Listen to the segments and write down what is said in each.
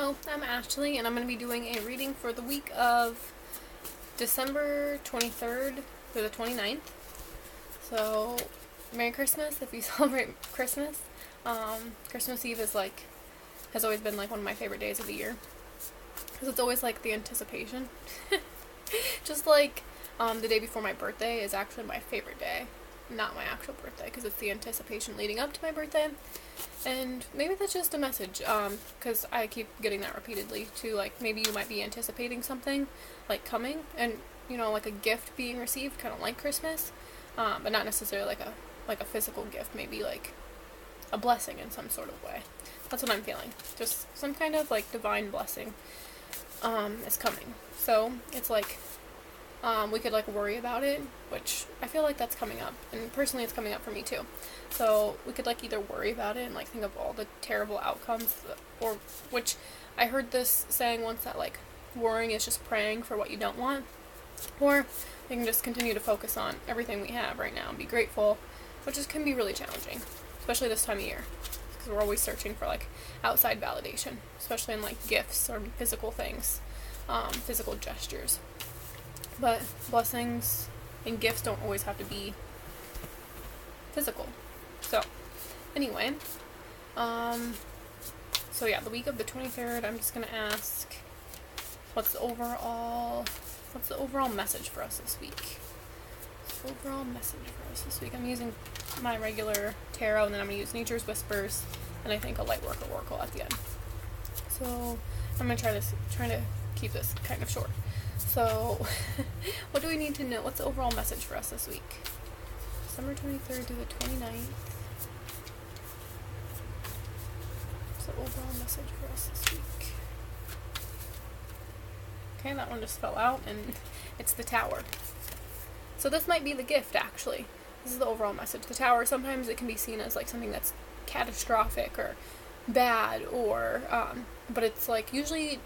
Hello, I'm Ashley, and I'm going to be doing a reading for the week of December 23rd through the 29th. So, Merry Christmas if you celebrate Christmas. Christmas Eve has always been one of my favorite days of the year. Because it's always the anticipation. Just the day before my birthday is actually my favorite day. Not my actual birthday, because it's the anticipation leading up to my birthday. And maybe that's just a message, because I keep getting that repeatedly, too, maybe you might be anticipating something, coming, and, a gift being received, kind of like Christmas, but not necessarily a physical gift, maybe, a blessing in some sort of way. That's what I'm feeling. Just some kind of, divine blessing, is coming. So, it's we could worry about it, which I feel like that's coming up, and personally it's coming up for me too. So we could either worry about it and think of all the terrible outcomes, or which I heard this saying once that worrying is just praying for what you don't want, or we can just continue to focus on everything we have right now and be grateful, which can be really challenging, especially this time of year, because we're always searching for outside validation, especially in gifts or physical things, physical gestures. But blessings and gifts don't always have to be physical. So, anyway, the week of the 23rd, I'm just going to ask, what's the overall message for us this week? I'm using my regular tarot, and then I'm going to use Nature's Whispers, and I think a Lightworker Oracle at the end. So, I'm going to try to keep this kind of short. So, what do we need to know? What's the overall message for us this week? December 23rd to the 29th. What's the overall message for us this week? Okay, that one just fell out, and it's the Tower. So this might be the gift, actually. This is the overall message. The Tower, sometimes it can be seen as something that's catastrophic or bad, or but it's usually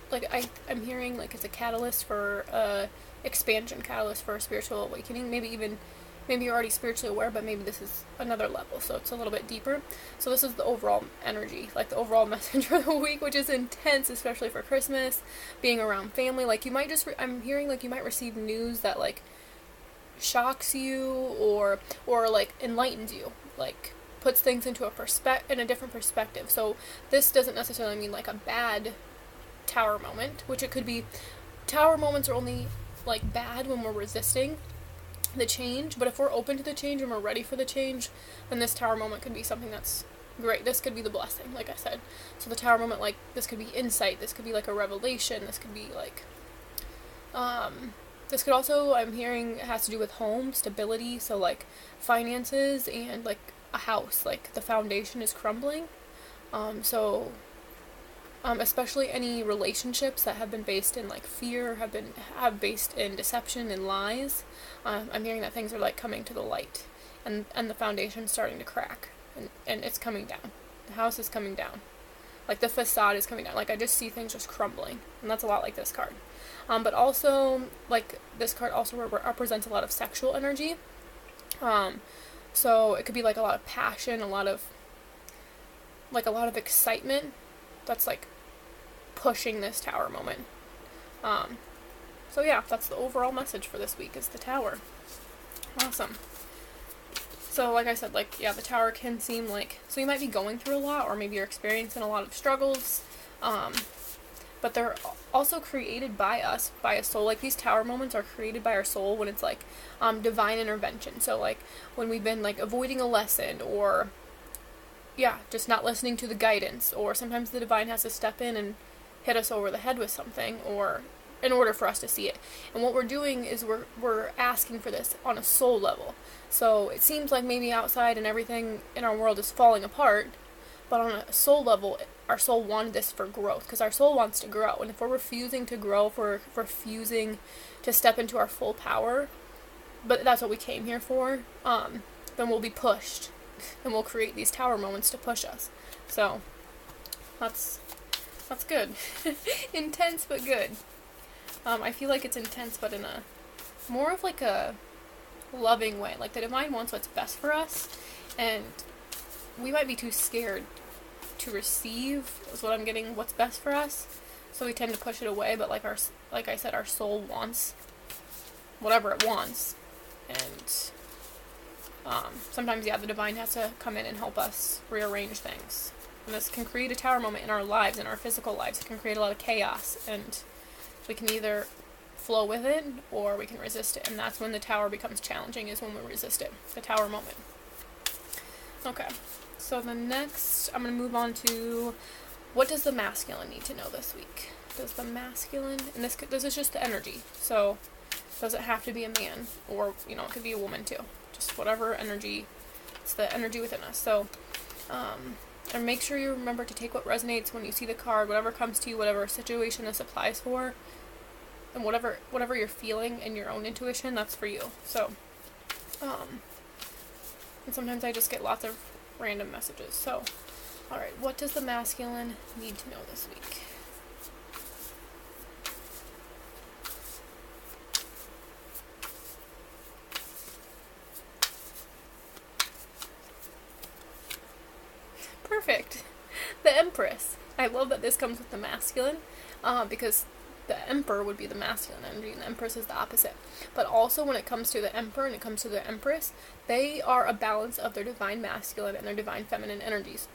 I'm hearing it's a catalyst for expansion, catalyst for a spiritual awakening. Maybe you're already spiritually aware, but maybe this is another level, so it's a little bit deeper. So this is the overall energy, the overall message for the week, which is intense, especially for Christmas, being around family. You might just I'm hearing you might receive news that shocks you, or enlightens you, puts things into a different perspective. So this doesn't necessarily mean a bad Tower moment, which it could be. Tower moments are only bad when we're resisting the change, but if we're open to the change and we're ready for the change, then this Tower moment could be something that's great. This could be the blessing, like I said. So the Tower moment, this could be insight, this could be a revelation, this could be this could also, I'm hearing, it has to do with home stability, so finances and a house, the foundation is crumbling. Especially any relationships that have been based in fear, have based in deception and lies. I'm hearing that things are coming to the light, and the foundation's starting to crack, and it's coming down. The house is coming down, the facade is coming down. I just see things just crumbling, and that's a lot like this card. But also this card also represents a lot of sexual energy. So it could be a lot of passion, a lot of excitement that's pushing this Tower moment. So yeah, that's the overall message for this week, is the Tower. Awesome. So like I said, the Tower can seem so you might be going through a lot, or maybe you're experiencing a lot of struggles, but they're also created by us, by a soul. These Tower moments are created by our soul when it's divine intervention. So when we've been avoiding a lesson, or just not listening to the guidance, or sometimes the divine has to step in and hit us over the head with something, or in order for us to see it. And what we're doing is we're asking for this on a soul level. So it seems maybe outside and everything in our world is falling apart, but on a soul level, our soul wanted this for growth, because our soul wants to grow. And if we're refusing to grow, if we're refusing to step into our full power, but that's what we came here for, then we'll be pushed, and we'll create these Tower moments to push us. So that's good. Intense but good. I feel it's intense, but in a more of a loving way. The divine wants what's best for us, and we might be too scared to receive, is what I'm getting, what's best for us. so we tend to push it away, but like I said, our soul wants whatever it wants, and sometimes, the divine has to come in and help us rearrange things. And this can create a tower moment in our lives, in our physical lives. It can create a lot of chaos, and we can either flow with it or we can resist it. And that's when the tower becomes challenging, is when we resist it. The tower moment. Okay, so the next, I'm going to move on to, what does the masculine need to know this week? Does the masculine, and this is just the energy, so it doesn't have to be a man, or, it could be a woman too. Just whatever energy, it's the energy within us. So, and make sure you remember to take what resonates when you see the card, whatever comes to you, whatever situation this applies for, and whatever you're feeling in your own intuition, that's for you. So, and sometimes I just get lots of random messages. So, alright, what does the masculine need to know this week? Perfect. The Empress. I love that this comes with the masculine, because the Emperor would be the masculine energy, and the Empress is the opposite. But also, when it comes to the Emperor and it comes to the Empress, they are a balance of their divine masculine and their divine feminine energies.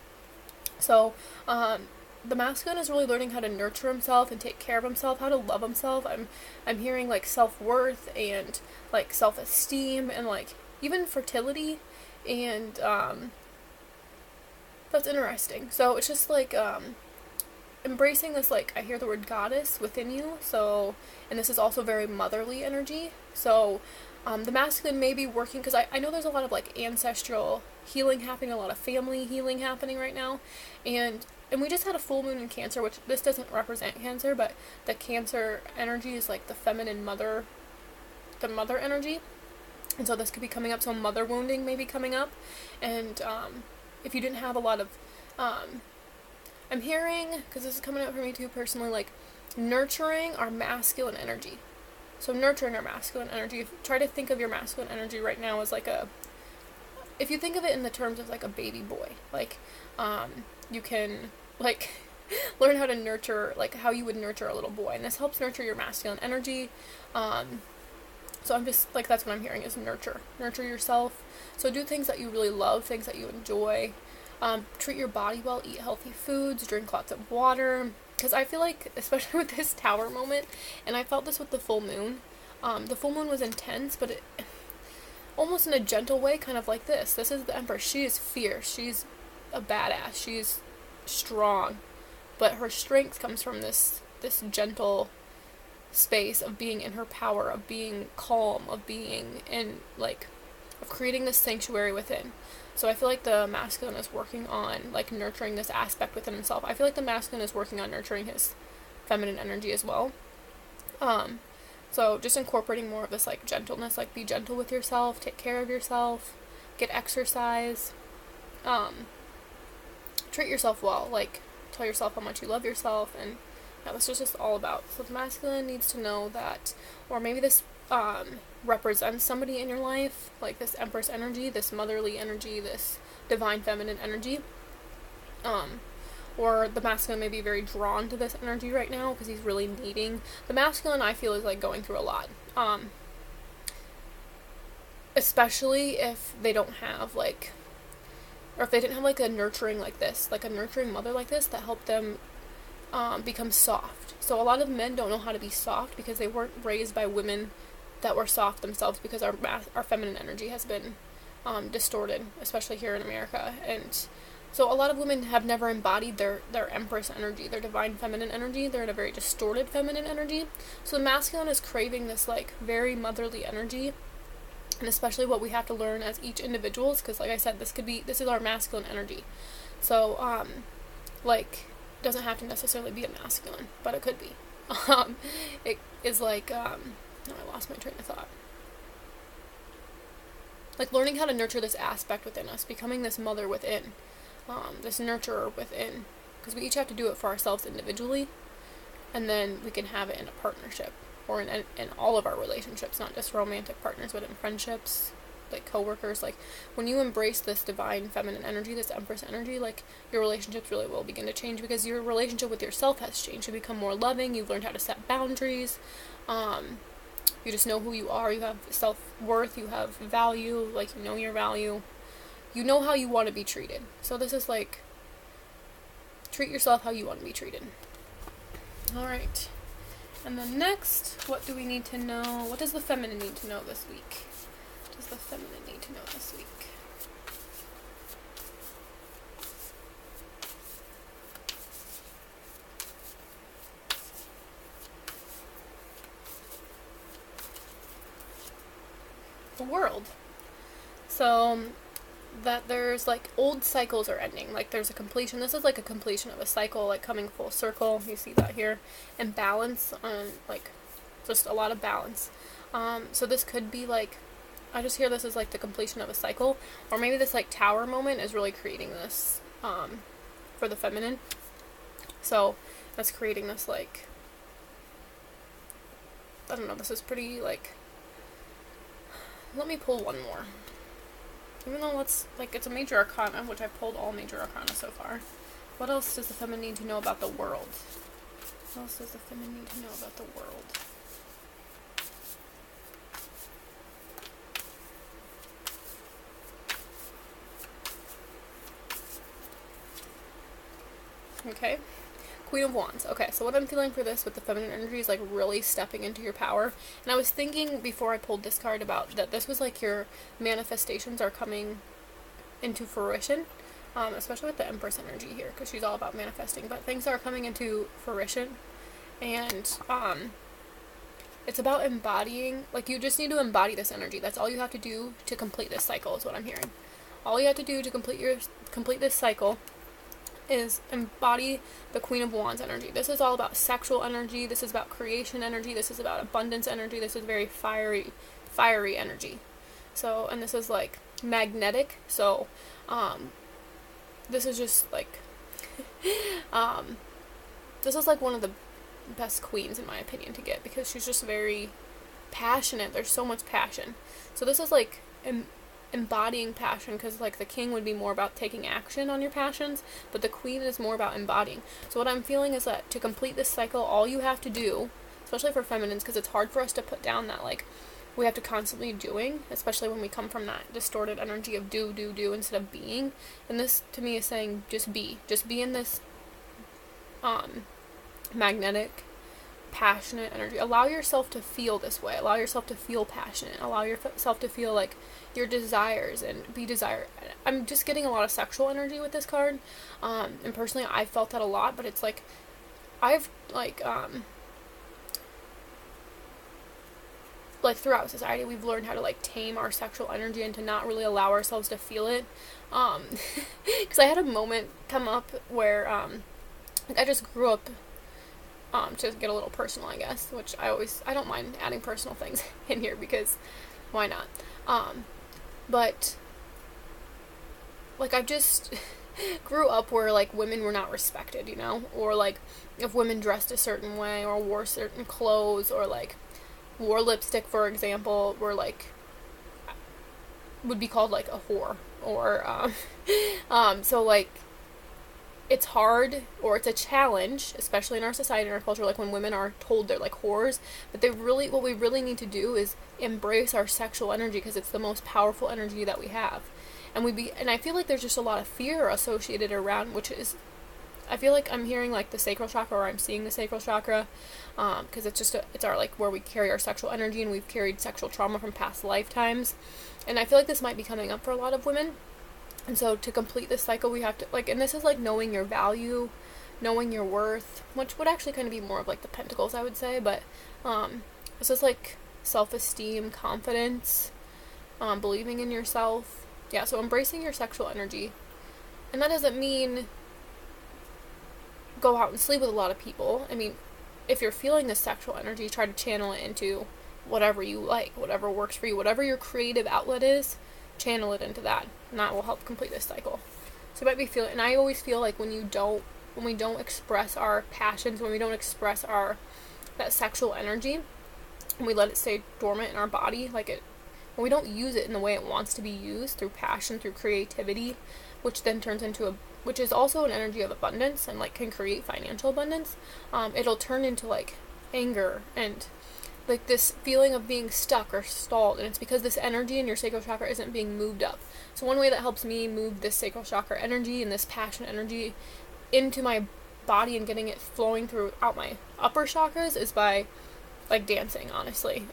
So, the masculine is really learning how to nurture himself and take care of himself, how to love himself. I'm hearing, like, self-worth and, like, self-esteem and, like, even fertility, and, that's interesting. So it's just like embracing this, like, I hear the word goddess within you. So, and this is also very motherly energy. So the masculine may be working, because I know there's a lot of, like, ancestral healing happening, a lot of family healing happening right now, and we just had a full moon in Cancer, which this doesn't represent Cancer, but the Cancer energy is like the feminine mother, the mother energy, and so this could be coming up. So mother wounding may be coming up, and if you didn't have a lot of, I'm hearing, because this is coming up for me too personally, like, nurturing our masculine energy. So nurturing our masculine energy. Try to think of your masculine energy right now as like if you think of it in the terms of like a baby boy, like, you can, like, learn how to nurture, like, how you would nurture a little boy, and this helps nurture your masculine energy. So I'm just, like, that's what I'm hearing is nurture yourself. So do things that you really love, things that you enjoy. Treat your body well, eat healthy foods, drink lots of water. Because I feel like, especially with this tower moment, and I felt this with the full moon, the full moon was intense, but it, almost in a gentle way, kind of like this. This is the Empress. She is fierce. She's a badass. She's strong. But her strength comes from this gentle space of being in her power, of being calm, of being in, like, of creating this sanctuary within. So I feel like the masculine is working on, like, nurturing this aspect within himself. I feel like the masculine is working on nurturing his feminine energy as well. So just incorporating more of this, like, gentleness, like, be gentle with yourself, take care of yourself, get exercise, treat yourself well, like, tell yourself how much you love yourself, and yeah, this is just all about. So the masculine needs to know that, or maybe this represents somebody in your life, like this Empress energy, this motherly energy, this divine feminine energy, or the masculine may be very drawn to this energy right now because he's really needing. The masculine, I feel, is, like, going through a lot, especially if they don't have, like, or if they didn't have, like, a nurturing like this, like a nurturing mother like this that helped them become soft. So a lot of men don't know how to be soft because they weren't raised by women that were soft themselves, because our feminine energy has been distorted, especially here in America. And so a lot of women have never embodied their Empress energy, their divine feminine energy. They're in a very distorted feminine energy. So the masculine is craving this, like, very motherly energy, and especially what we have to learn as each individuals, because, like I said, this is our masculine energy. So like, doesn't have to necessarily be a masculine, but it could be. It is like, no, I lost my train of thought. Like, learning how to nurture this aspect within us, becoming this mother within, this nurturer within, because we each have to do it for ourselves individually, and then we can have it in a partnership, or in all of our relationships, not just romantic partners, but in friendships, like coworkers, like when you embrace this divine feminine energy, this Empress energy, like your relationships really will begin to change, because your relationship with yourself has changed. You become more loving, you've learned how to set boundaries, you just know who you are, you have self-worth, you have value, like you know your value, you know how you want to be treated. So this is like, treat yourself how you want to be treated. Alright. And then next, what do we need to know? What does the feminine need to know this week? What does the feminine need to know this week? The world. So that there's like old cycles are ending, like there's a completion. This is like a completion of a cycle, like coming full circle. You see that here, and balance on, like just a lot of balance. So this could be like, I just hear this as like the completion of a cycle, or maybe this like tower moment is really creating this for the feminine. So that's creating this, like, I don't know, this is pretty like, let me pull one more. Even though it's a major arcana, which I've pulled all major arcana so far. What else does the feminine need to know about the world? What else does the feminine need to know about the world? Okay. Queen of Wands. Okay, so what I'm feeling for this with the feminine energy is like really stepping into your power. And I was thinking before I pulled this card about that this was like your manifestations are coming into fruition, especially with the Empress energy here, because she's all about manifesting. But things are coming into fruition, and it's about embodying. Like, you just need to embody this energy. That's all you have to do to complete this cycle, is what I'm hearing. All you have to do to complete this cycle is embody the Queen of Wands energy. This is all about sexual energy. This is about creation energy. This is about abundance energy. This is very fiery energy. So, and this is like magnetic. So, this is just like, this is like one of the best queens in my opinion to get, because she's just very passionate. There's so much passion. So this is like embodying passion, because like the king would be more about taking action on your passions, but the queen is more about embodying. So what I'm feeling is that to complete this cycle, all you have to do, especially for feminines, because it's hard for us to put down that like we have to constantly doing, especially when we come from that distorted energy of do instead of being. And this to me is saying just be in this magnetic, passionate energy. Allow yourself to feel this way. Allow yourself to feel passionate. Allow yourself to feel like your desires and be desired. I'm just getting a lot of sexual energy with this card, and personally I felt that a lot, but it's like I've like throughout society we've learned how to like tame our sexual energy and to not really allow ourselves to feel it, because I had a moment come up where like I just grew up, to get a little personal, I guess, which I don't mind adding personal things in here, because why not? But like I just grew up where like women were not respected, you know, or like if women dressed a certain way or wore certain clothes or like wore lipstick, for example, were like would be called like a whore, or so like it's hard, or it's a challenge, especially in our society and our culture, like when women are told they're like whores. But what we really need to do is embrace our sexual energy, because it's the most powerful energy that we have. And I feel like there's just a lot of fear associated around, which is, I feel like I'm hearing like the sacral chakra, or I'm seeing the sacral chakra, because it's our like where we carry our sexual energy, and we've carried sexual trauma from past lifetimes. And I feel like this might be coming up for a lot of women. And so to complete this cycle, we have to, like, and this is like knowing your value, knowing your worth, which would actually kind of be more of like the pentacles, I would say, but this is like self-esteem, confidence, believing in yourself. Yeah, so embracing your sexual energy. And that doesn't mean go out and sleep with a lot of people. I mean, if you're feeling this sexual energy, try to channel it into whatever you like, whatever works for you, whatever your creative outlet is, channel it into that, and that will help complete this cycle. So you might be feeling, and I always feel like when we don't express our passions, when we don't express that sexual energy, and we let it stay dormant in our body, like and we don't use it in the way it wants to be used, through passion, through creativity, which then turns into which is also an energy of abundance and like can create financial abundance, it'll turn into like anger and like this feeling of being stuck or stalled, and it's because this energy in your sacral chakra isn't being moved up. So one way that helps me move this sacral chakra energy and this passion energy into my body and getting it flowing throughout my upper chakras is by like dancing, honestly.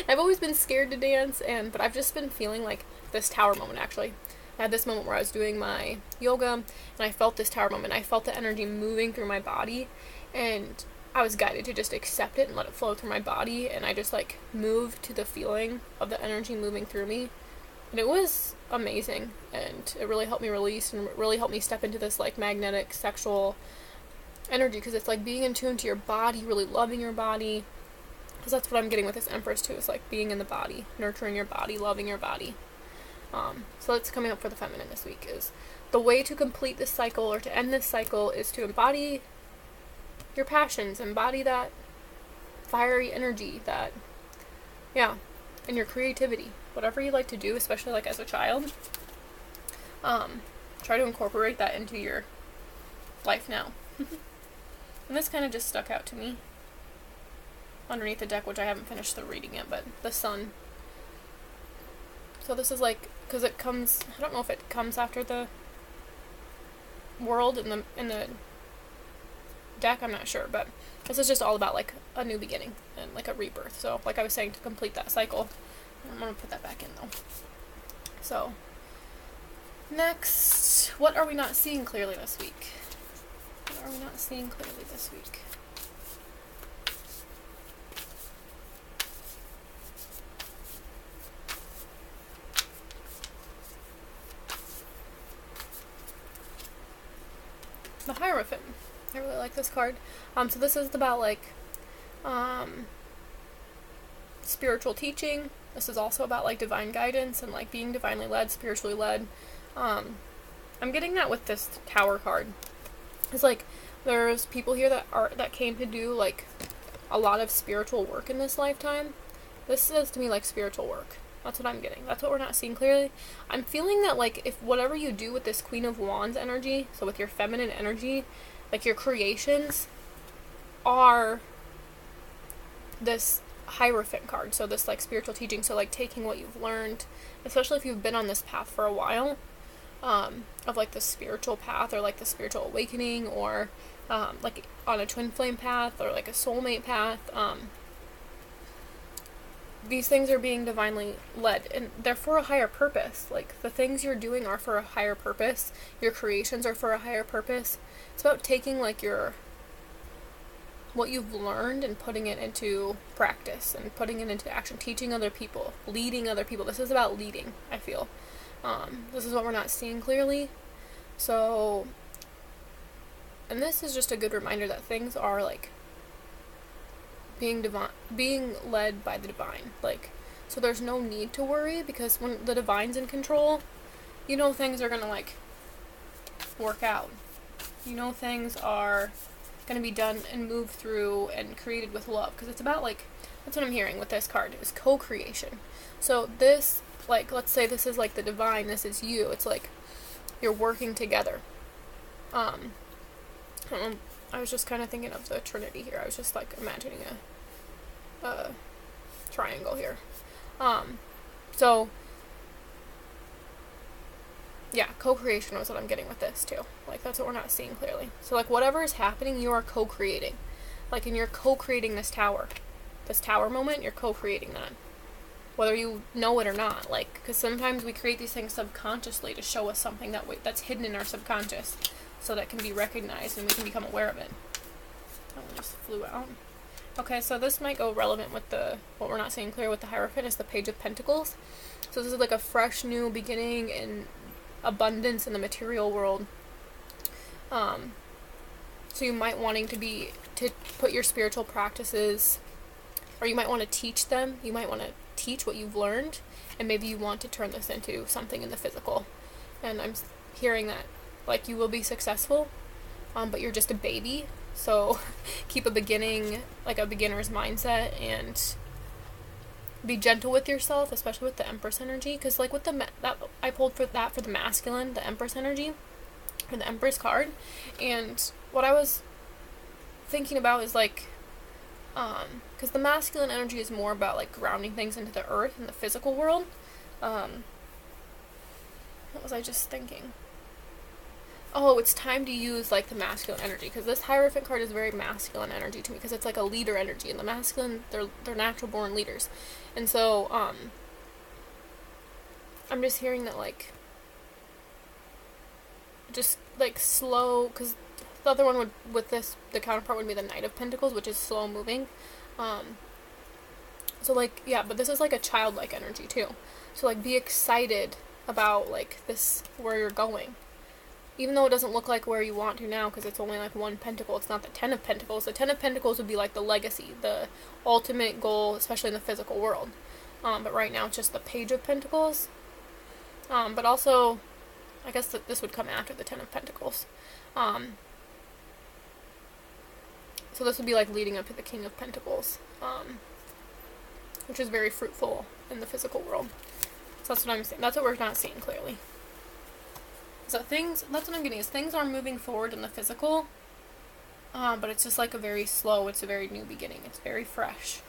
I've always been scared to dance, but I've just been feeling like this tower moment. Actually, I had this moment where I was doing my yoga and I felt this tower moment. I felt the energy moving through my body, and I was guided to just accept it and let it flow through my body, and I just like moved to the feeling of the energy moving through me, and it was amazing, and it really helped me release and really helped me step into this like magnetic sexual energy, because it's like being in tune to your body, really loving your body, because that's what I'm getting with this Empress too, is like being in the body, nurturing your body, loving your body. So that's coming up for the feminine this week, is the way to complete this cycle or to end this cycle is to embody your passions, embody that fiery energy, that, yeah, and your creativity, whatever you like to do, especially like as a child, try to incorporate that into your life now. And this kind of just stuck out to me underneath the deck, which I haven't finished the reading yet, but the sun. So this is like, because it comes, I don't know if it comes after the world in the deck, I'm not sure, but this is just all about like a new beginning and like a rebirth. So like I was saying, to complete that cycle, I'm gonna put that back in though. So next, what are we not seeing clearly this week? What are we not seeing clearly this week? The Hierophant. I really like this card. So this is about like spiritual teaching. This is also about like divine guidance and like being divinely led, spiritually led. I'm getting that with this Tower card. It's like there's people here that came to do like a lot of spiritual work in this lifetime. This says to me like spiritual work. That's what I'm getting. That's what we're not seeing clearly. I'm feeling that like if whatever you do with this Queen of Wands energy, so with your feminine energy, like your creations are this Hierophant card. So this like spiritual teaching. So like taking what you've learned, especially if you've been on this path for a while, of like the spiritual path or like the spiritual awakening, or like on a twin flame path or like a soulmate path. These things are being divinely led, and they're for a higher purpose. Like, the things you're doing are for a higher purpose. Your creations are for a higher purpose. It's about taking, like, what you've learned and putting it into practice and putting it into action, teaching other people, leading other people. This is about leading, I feel. This is what we're not seeing clearly. So, and this is just a good reminder that things are, like, being led by the divine. Like, so there's no need to worry, because when the divine's in control, you know things are gonna like work out. You know things are gonna be done and moved through and created with love, because it's about like, that's what I'm hearing with this card, is co-creation. So this, like, let's say this is like the divine, this is you. It's like you're working together. I don't know, I was just kind of thinking of the Trinity here. I was just like imagining a triangle here. So yeah, co-creation was what I'm getting with this too. Like, that's what we're not seeing clearly. So like whatever is happening, you are co-creating. Like, and you're co-creating this tower moment, you're co-creating that, whether you know it or not. Like, because sometimes we create these things subconsciously to show us something that's hidden in our subconscious, so that can be recognized and we can become aware of it. That one just flew out. Okay, so this might go relevant with what we're not seeing clear with the Hierophant, is the Page of Pentacles. So this is like a fresh new beginning and abundance in the material world. So you might wanting to put your spiritual practices, or you might want to teach them. You might want to teach what you've learned, and maybe you want to turn this into something in the physical. And I'm hearing that like you will be successful, but you're just a baby. So keep a beginner's mindset, and be gentle with yourself, especially with the Empress energy, because like with that I pulled for that for the masculine, the Empress energy, for the Empress card, and what I was thinking about is like, because the masculine energy is more about like grounding things into the earth and the physical world. What was I just thinking? Oh, it's time to use like the masculine energy, because this Hierophant card is very masculine energy to me, because it's like a leader energy, and the masculine, they're natural born leaders, and so I'm just hearing that like just like slow, because the other one would with this the counterpart would be the Knight of Pentacles, which is slow moving, so like yeah, but this is like a childlike energy too, so like be excited about like this where you're going. Even though it doesn't look like where you want to now, because it's only like one pentacle, it's not the Ten of Pentacles. The Ten of Pentacles would be like the legacy, the ultimate goal, especially in the physical world. But right now it's just the Page of Pentacles. But also, I guess that this would come after the Ten of Pentacles. So this would be like leading up to the King of Pentacles, which is very fruitful in the physical world. So that's what I'm saying. That's what we're not seeing clearly. So that's what I'm getting, is things are moving forward in the physical, but it's just like it's a very new beginning. It's very fresh.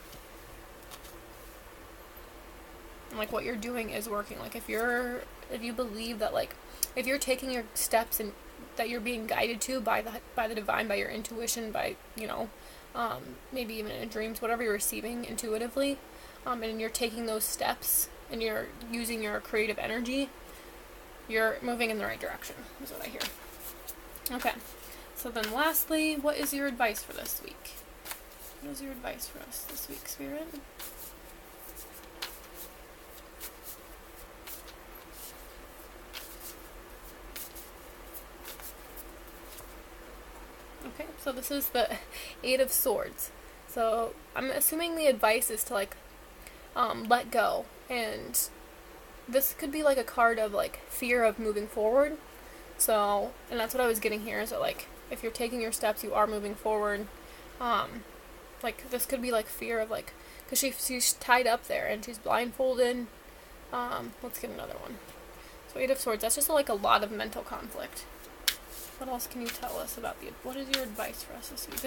And like what you're doing is working. Like if you believe that like, if you're taking your steps and that you're being guided to by the divine, by your intuition, by, maybe even in dreams, whatever you're receiving intuitively, and you're taking those steps and you're using your creative energy, you're moving in the right direction, is what I hear. Okay, so then lastly, what is your advice for this week? What is your advice for us this week, Spirit? Okay, so this is the Eight of Swords. So I'm assuming the advice is to like let go, and this could be like a card of like fear of moving forward. So, and that's what I was getting here, is that like if you're taking your steps, you are moving forward. Like this could be like fear of like, because she's tied up there and she's blindfolded. Let's get another one. So Eight of Swords, that's just like a lot of mental conflict. What else can you tell us about what is your advice for us this week?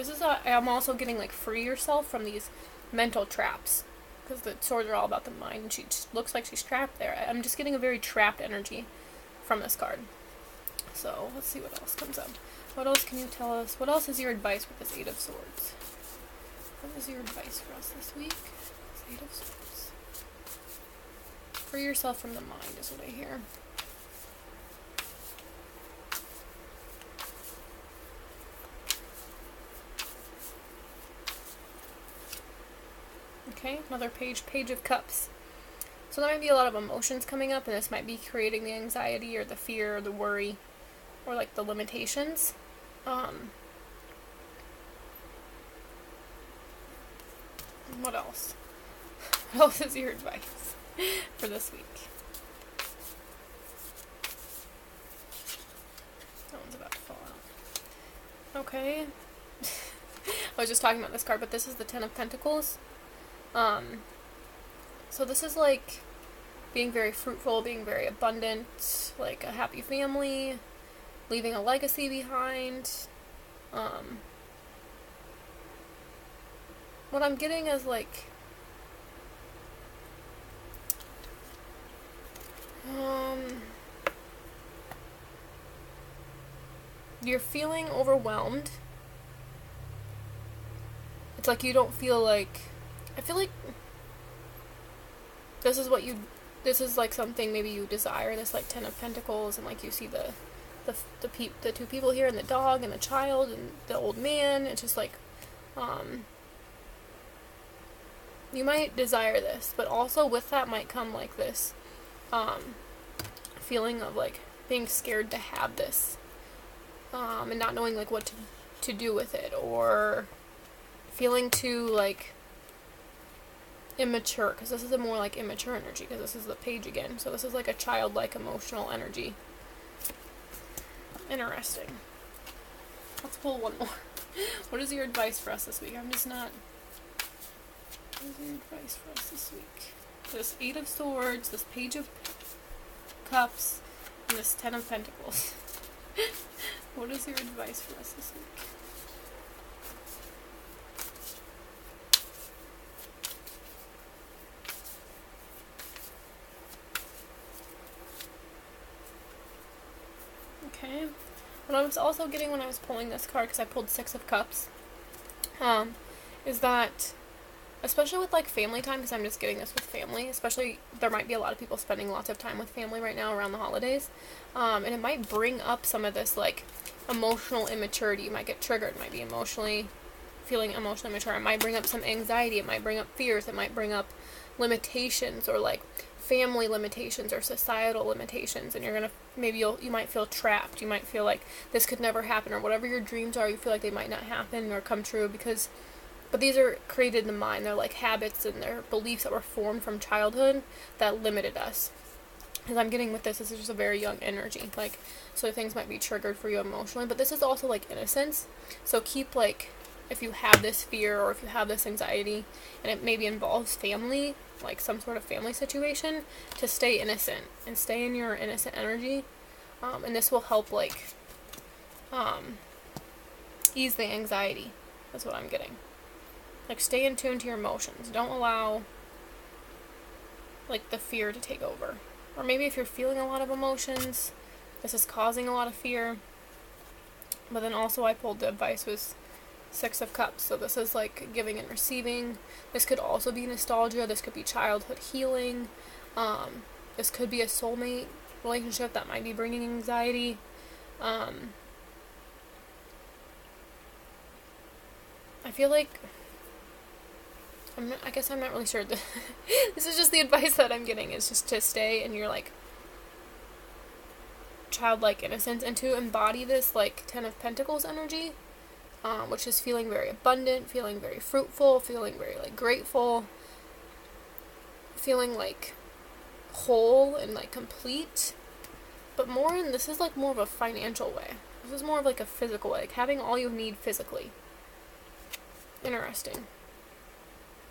I'm also getting like free yourself from these mental traps, because the swords are all about the mind, and she looks like she's trapped there. I'm just getting a very trapped energy from this card. So let's see what else comes up. What else can you tell us? What else is your advice with this Eight of Swords? What is your advice for us this week? This Eight of Swords. Free yourself from the mind is what I hear. Okay, another Page of Cups. So there might be a lot of emotions coming up, and this might be creating the anxiety or the fear or the worry or like the limitations. What else? What else is your advice for this week? That one's about to fall out. Okay. I was just talking about this card, but this is the Ten of Pentacles. So this is like being very fruitful, being very abundant, like a happy family, leaving a legacy behind. What I'm getting is like, you're feeling overwhelmed. It's like you don't feel like, I feel like this is like something maybe you desire, this like Ten of Pentacles, and like you see the two people here, and the dog and the child and the old man. It's just like you might desire this, but also with that might come like this feeling of like being scared to have this, and not knowing like what to do with it, or feeling too like immature, because this is a more like immature energy, because this is the Page again, so this is like a childlike emotional energy. Interesting. Let's pull one more. What is your advice for us this week? What is your advice for us this week? this 8 of Swords, this Page of Cups, and this 10 of Pentacles. What is your advice for us this week? Okay. What I was also getting when I was pulling this card, because I pulled 6 of Cups, is that, especially with, like, family time, because I'm just getting this with family, especially, there might be a lot of people spending lots of time with family right now around the holidays, and it might bring up some of this, like, emotional immaturity. You might get triggered, it might be feeling emotionally immature, it might bring up some anxiety, it might bring up fears, it might bring up limitations, or, like, family limitations or societal limitations, and you might feel trapped. You might feel like this could never happen, or whatever your dreams are, you feel like they might not happen or come true, but these are created in the mind. They're like habits and they're beliefs that were formed from childhood that limited us. As I'm getting with this is just a very young energy, like, so things might be triggered for you emotionally, but this is also like innocence. So keep, like, if you have this fear or if you have this anxiety and it maybe involves family, like some sort of family situation, to stay innocent and stay in your innocent energy, and this will help, like, ease the anxiety. That's what I'm getting. Like, stay in tune to your emotions. Don't allow, like, the fear to take over. Or maybe if you're feeling a lot of emotions, this is causing a lot of fear. But then also I pulled the advice was 6 of Cups. So this is like giving and receiving. This could also be nostalgia. This could be childhood healing. This could be a soulmate relationship that might be bringing anxiety. I feel like I guess I'm not really sure. This is just the advice that I'm getting, is just to stay in your, like, childlike innocence and to embody this, like, 10 of Pentacles energy, which is feeling very abundant, feeling very fruitful, feeling very, like, grateful, feeling, like, whole and, like, complete, but this is, like, more of a financial way. This is more of, like, a physical way, like, having all you need physically. Interesting.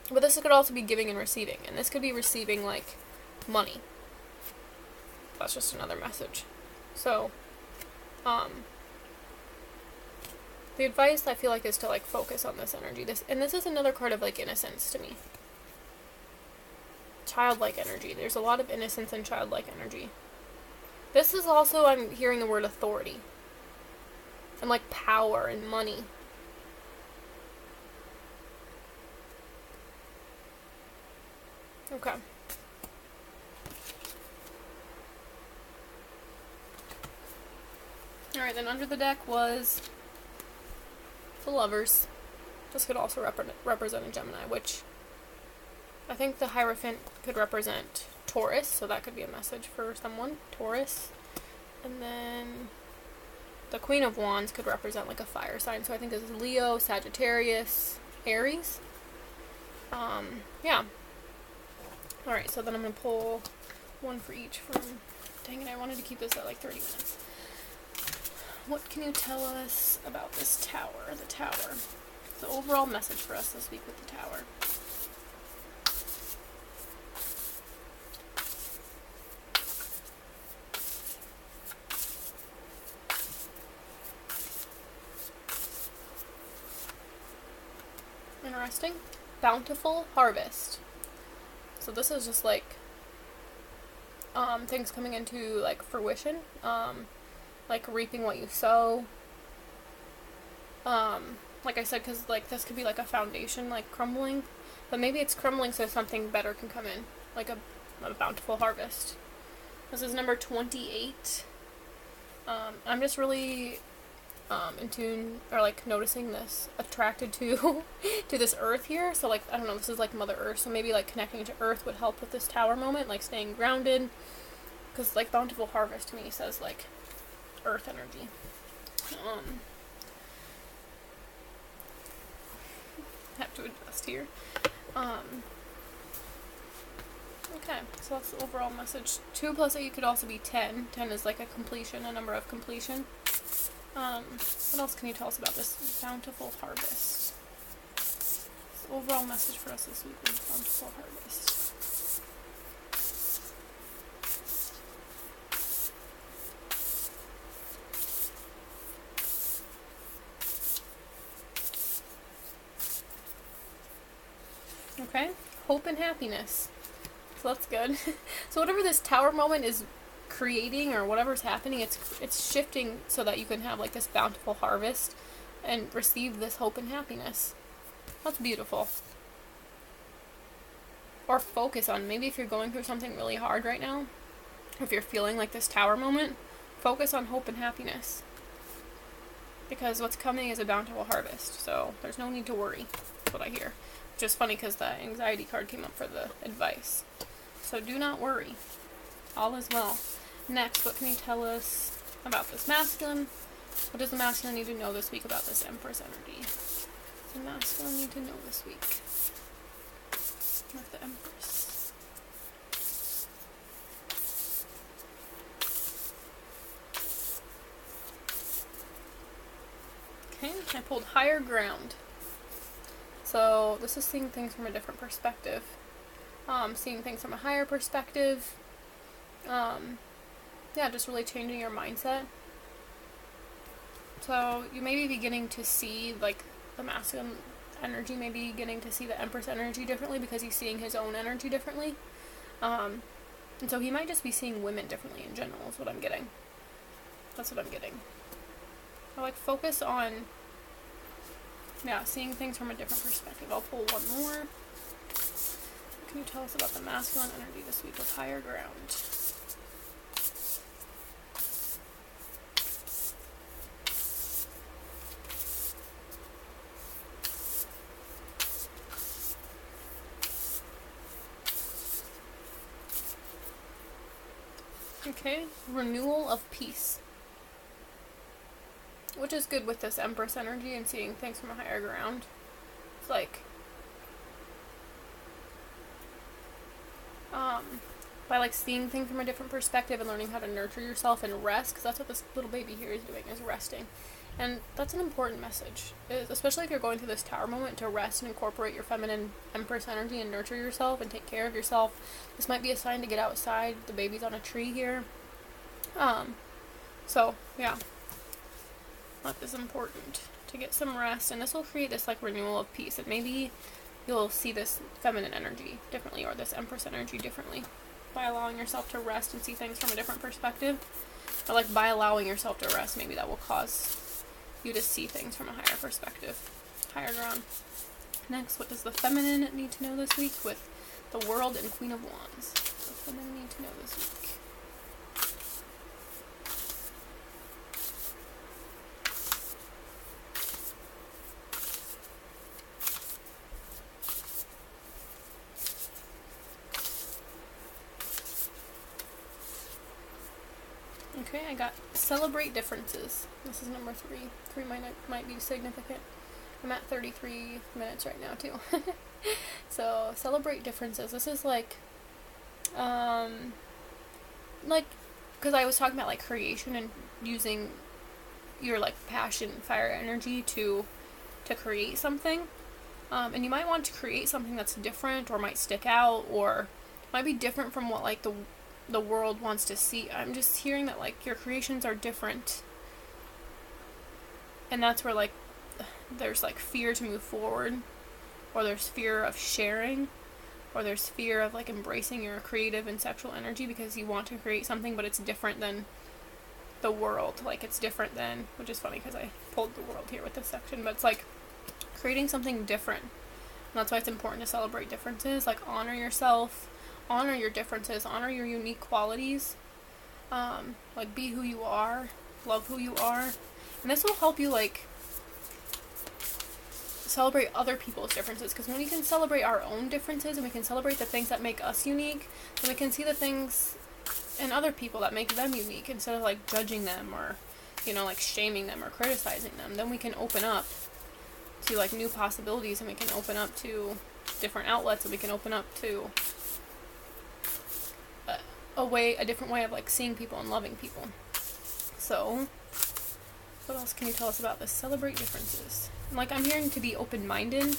But this could also be giving and receiving, and this could be receiving, like, money. That's just another message. So, the advice I feel like is to, like, focus on this energy. This is another card of, like, innocence to me. Childlike energy. There's a lot of innocence and childlike energy. This is also, I'm hearing the word authority. And, like, power and money. Okay. Alright, then under the deck was the Lovers. This could also represent a Gemini, which I think the Hierophant could represent Taurus, so that could be a message for someone. Taurus. And then the Queen of Wands could represent, like, a fire sign, so I think this is Leo, Sagittarius, Aries. Yeah. Alright, so then I'm going to pull one for each from... Dang it, I wanted to keep this at, like, 30 minutes. What can you tell us about this tower? The tower. The overall message for us this week with the tower. Interesting. Bountiful harvest. So this is just, like, things coming into, like, fruition. Like, reaping what you sow. Like I said, because, like, this could be, like, a foundation, like, crumbling. But maybe it's crumbling so something better can come in. Like a bountiful harvest. This is number 28. I'm just really in tune, or, like, noticing this, attracted to to this earth here. So, like, I don't know, this is like Mother Earth, so maybe, like, connecting to earth would help with this tower moment, like staying grounded, because, like, bountiful harvest to me says, like, earth energy. Have to adjust here. Okay, so that's the overall message. 2 plus 8 could also be 10. 10 is, like, a completion, a number of completion. What else can you tell us about this bountiful harvest? The overall message for us this week is bountiful harvest. Okay, hope and happiness. So that's good. So whatever this tower moment is creating, or whatever's happening, it's shifting so that you can have like this bountiful harvest and receive this hope and happiness. That's beautiful. Or focus on, maybe if you're going through something really hard right now, or if you're feeling like this tower moment, focus on hope and happiness. Because what's coming is a bountiful harvest, so there's no need to worry. That's what I hear. Which is funny because the anxiety card came up for the advice. So do not worry. All is well. Next, what can you tell us about this masculine? What does the masculine need to know this week about this Empress energy? What does the masculine need to know this week with the Empress? Okay, I pulled higher ground. So this is seeing things from a different perspective. Seeing things from a higher perspective. Yeah, just really changing your mindset. So you may be beginning to see, like, the masculine energy, maybe getting to see the Empress energy differently because he's seeing his own energy differently. And so he might just be seeing women differently in general is what I'm getting. That's what I'm getting. So, like, focus on, yeah, seeing things from a different perspective. I'll pull one more. What can you tell us about the masculine energy this week with higher ground? Okay, renewal of peace. Which is good with this Empress energy and seeing things from a higher ground. It's like, by like seeing things from a different perspective and learning how to nurture yourself and rest, because that's what this little baby here is doing, is resting. And that's an important message, especially if you're going through this tower moment, to rest and incorporate your feminine Empress energy and nurture yourself and take care of yourself. This might be a sign to get outside. The baby's on a tree here. So, yeah. That is important, to get some rest, and this will create this like renewal of peace, and maybe you'll see this feminine energy differently, or this Empress energy differently, by allowing yourself to rest and see things from a different perspective. Or like by allowing yourself to rest, maybe that will cause you to see things from a higher perspective, higher ground. Next, what does the feminine need to know this week with the World and Queen of Wands? The feminine need to know this week. Okay, I got celebrate differences. This is number 3. 3 might be significant. I'm at 33 minutes right now, too. So, celebrate differences. This is like, because I was talking about, like, creation and using your, like, passion, fire energy to create something. And you might want to create something that's different, or might stick out, or might be different from what, like, the world wants to see. I'm just hearing that, like, your creations are different. And that's where, like, there's, like, fear to move forward, or there's fear of sharing, or there's fear of, like, embracing your creative and sexual energy because you want to create something, but it's different than the world. Like, it's different than, which is funny because I pulled the world here with this section, but it's, like, creating something different. And that's why it's important to celebrate differences. Like, honor yourself, honor your differences, honor your unique qualities. Like, be who you are, love who you are. And this will help you, like, celebrate other people's differences, because when we can celebrate our own differences and we can celebrate the things that make us unique, then we can see the things in other people that make them unique instead of, like, judging them or, you know, like, shaming them or criticizing them. Then we can open up to, like, new possibilities, and we can open up to different outlets, and we can open up to a different way of, like, seeing people and loving people. So, what else can you tell us about this? Celebrate differences. And, like, I'm hearing to be open-minded,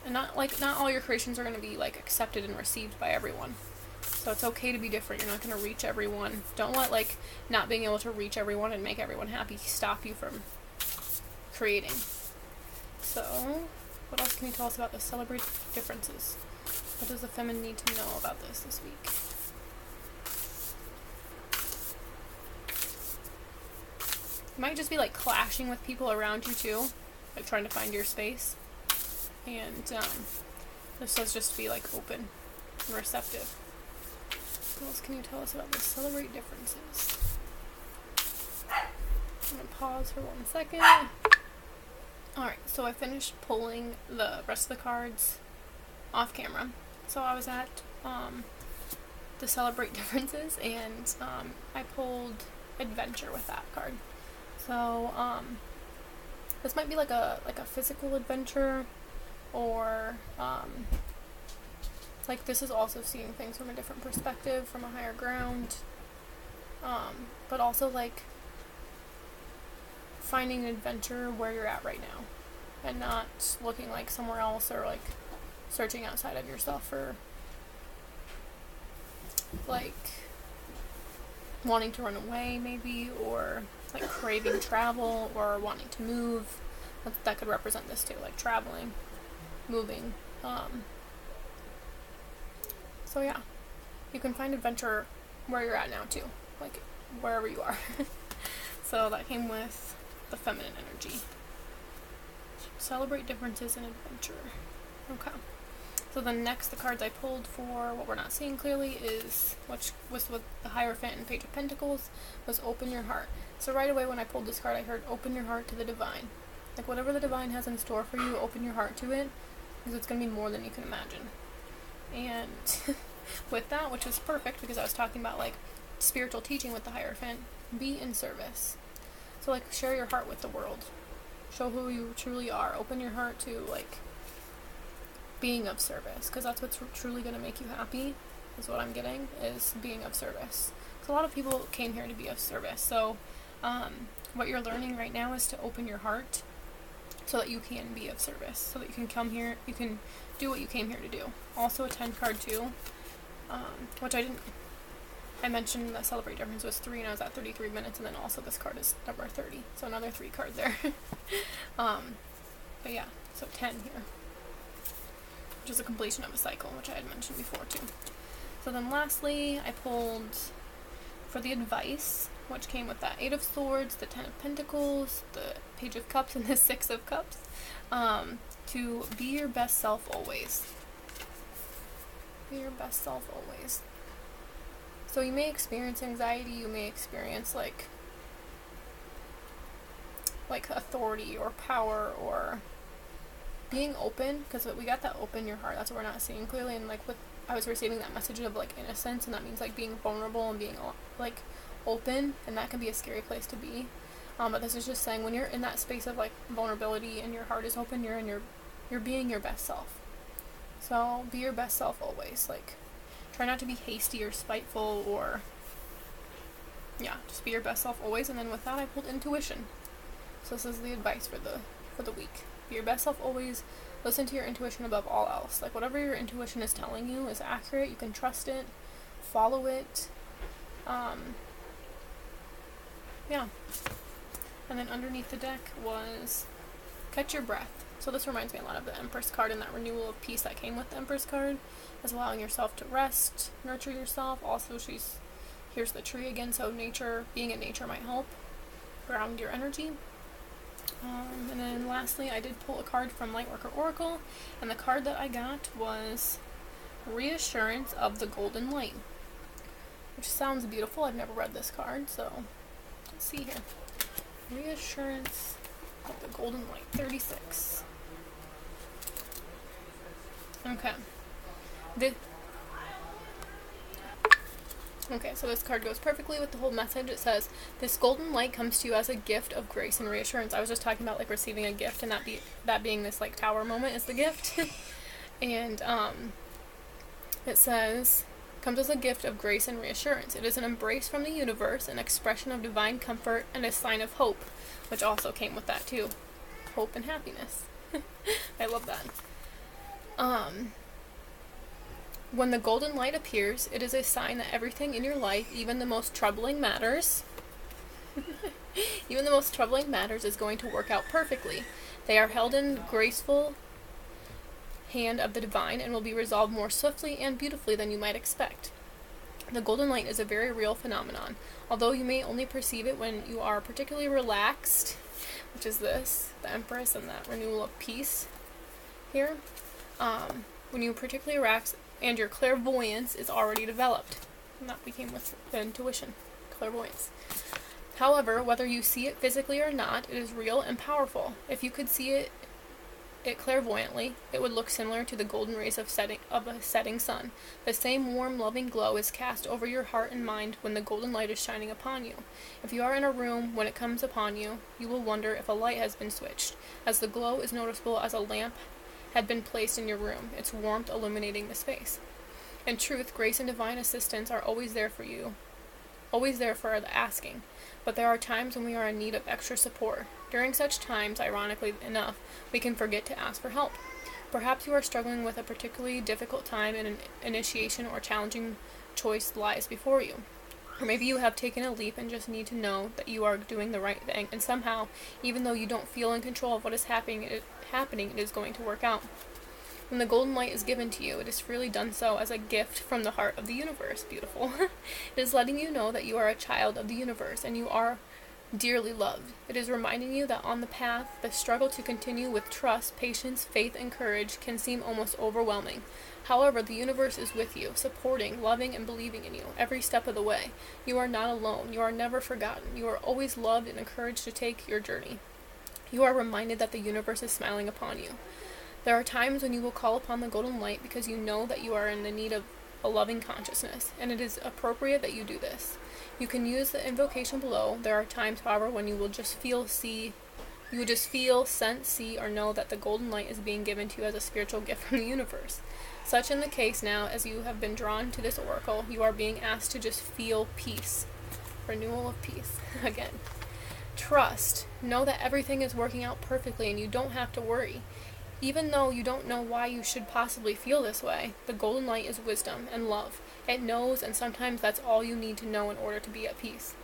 and not all your creations are going to be, like, accepted and received by everyone. So it's okay to be different. You're not going to reach everyone. Don't let, like, not being able to reach everyone and make everyone happy stop you from creating. So, What else can you tell us about this? Celebrate differences. What does the feminine need to know about this week? You might just be like clashing with people around you too, like trying to find your space. And this says just be like open and receptive. What else can you tell us about this? Celebrate differences. I'm gonna pause for 1 second. Alright, so I finished pulling the rest of the cards off camera. So I was at the Celebrate Differences, and I pulled Adventure with that card. So this might be like a physical adventure, or like this is also seeing things from a different perspective, from a higher ground, but also like finding an adventure where you're at right now and not looking like somewhere else, or like searching outside of yourself for like wanting to run away maybe, or like craving travel or wanting to move. That could represent this too, like traveling, moving. So yeah, you can find adventure where you're at now too, like wherever you are. So that came with the feminine energy. Celebrate differences in adventure. Okay. So the cards I pulled for what we're not seeing clearly is, which was with the Hierophant and Page of Pentacles, was open your heart. So right away when I pulled this card, I heard open your heart to the divine. Like whatever the divine has in store for you, open your heart to it, because it's going to be more than you can imagine. And with that, which was perfect because I was talking about like spiritual teaching with the Hierophant, be in service. So like share your heart with the world. Show who you truly are. Open your heart to like being of service, because that's what's truly going to make you happy, is what I'm getting, is being of service. Because a lot of people came here to be of service. So what you're learning right now is to open your heart so that you can be of service, so that you can come here, you can do what you came here to do. Also a 10 card too, which I mentioned that Celebrate Difference was 3 and I was at 33 minutes, and then also this card is number 30, so another 3 card there. But yeah, so 10 here, which is a completion of a cycle, which I had mentioned before too. So then lastly, I pulled for the advice, which came with that 8 of Swords, the 10 of Pentacles, the Page of Cups, and the 6 of Cups, to be your best self always. Be your best self always. So you may experience anxiety, you may experience like authority or power, or being open, because we got that open your heart, that's what we're not seeing clearly. And like I was receiving that message of like innocence, and that means like being vulnerable and being like open, and that can be a scary place to be. But this is just saying when you're in that space of like vulnerability and your heart is open, you're being your best self. So be your best self always. Like try not to be hasty or spiteful, or yeah, just be your best self always. And then with that, I pulled intuition. So this is the advice for the week. Be your best self always. Listen to your intuition above all else. Like whatever your intuition is telling you is accurate. You can trust it. Follow it. Yeah. And then underneath the deck was catch your breath. So this reminds me a lot of the Empress card, and that renewal of peace that came with the Empress card, is allowing yourself to rest, nurture yourself. Also, here's the tree again, so nature, being in nature might help ground your energy. And then lastly, I did pull a card from Lightworker Oracle, and the card that I got was Reassurance of the Golden Light, which sounds beautiful. I've never read this card, so let's see here. Reassurance of the Golden Light, 36. Okay. Okay, so this card goes perfectly with the whole message. It says, this golden light comes to you as a gift of grace and reassurance. I was just talking about like receiving a gift, and that being this like tower moment is the gift. And it says, comes as a gift of grace and reassurance. It is an embrace from the universe, an expression of divine comfort, and a sign of hope, which also came with that too. Hope and happiness. I love that. When the golden light appears, it is a sign that everything in your life, even the most troubling matters, is going to work out perfectly. They are held in graceful hand of the divine and will be resolved more swiftly and beautifully than you might expect. The golden light is a very real phenomenon, although you may only perceive it when you are particularly relaxed, which is this, the Empress and that renewal of peace here. When you particularly relax and your clairvoyance is already developed. And that became with the intuition, clairvoyance. However, whether you see it physically or not, it is real and powerful. If you could see it clairvoyantly, it would look similar to the golden rays of a setting sun. The same warm, loving glow is cast over your heart and mind when the golden light is shining upon you. If you are in a room when it comes upon you, you will wonder if a light has been switched, as the glow is noticeable as a lamp had been placed in your room, its warmth illuminating the space. In truth, grace and divine assistance are always there for you, always there for the asking, but there are times when we are in need of extra support. During such times, ironically enough, we can forget to ask for help. Perhaps you are struggling with a particularly difficult time and an initiation or challenging choice lies before you. Or maybe you have taken a leap and just need to know that you are doing the right thing, and somehow, even though you don't feel in control of what is happening, it is going to work out. When the golden light is given to you, it is freely done so as a gift from the heart of the universe. Beautiful. It is letting you know that you are a child of the universe and you are dearly loved. It is reminding you that on the path, the struggle to continue with trust, patience, faith, and courage can seem almost overwhelming. However, the universe is with you, supporting, loving, and believing in you every step of the way. You are not alone. You are never forgotten. You are always loved and encouraged to take your journey. You are reminded that the universe is smiling upon you. There are times when you will call upon the golden light because you know that you are in the need of a loving consciousness, and it is appropriate that you do this. You can use the invocation below. There are times, however, when you will just feel, sense, see, or know that the golden light is being given to you as a spiritual gift from the universe. Such in the case now, as you have been drawn to this oracle, you are being asked to just feel peace. Renewal of peace. Again. Trust. Know that everything is working out perfectly and you don't have to worry. Even though you don't know why you should possibly feel this way, the golden light is wisdom and love. It knows, and sometimes that's all you need to know in order to be at peace.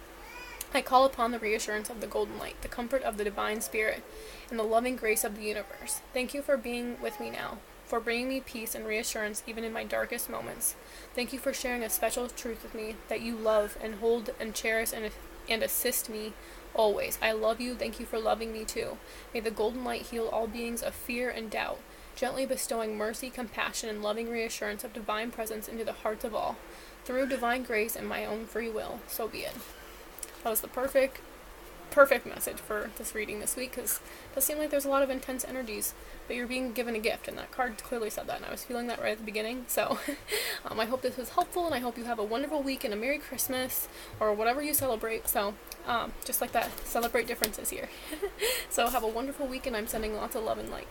I call upon the reassurance of the golden light, the comfort of the divine spirit, and the loving grace of the universe. Thank you for being with me now, for bringing me peace and reassurance even in my darkest moments. Thank you for sharing a special truth with me that you love and hold and cherish and assist me always. I love you. Thank you for loving me too. May the golden light heal all beings of fear and doubt, gently bestowing mercy, compassion, and loving reassurance of divine presence into the hearts of all. Through divine grace and my own free will, so be it. That was the perfect message for this reading this week, because it does seem like there's a lot of intense energies, but you're being given a gift, and that card clearly said that, and I was feeling that right at the beginning. So I hope this was helpful, and I hope you have a wonderful week and a Merry Christmas, or whatever you celebrate. So just like that, celebrate differences here. So have a wonderful week, and I'm sending lots of love and light.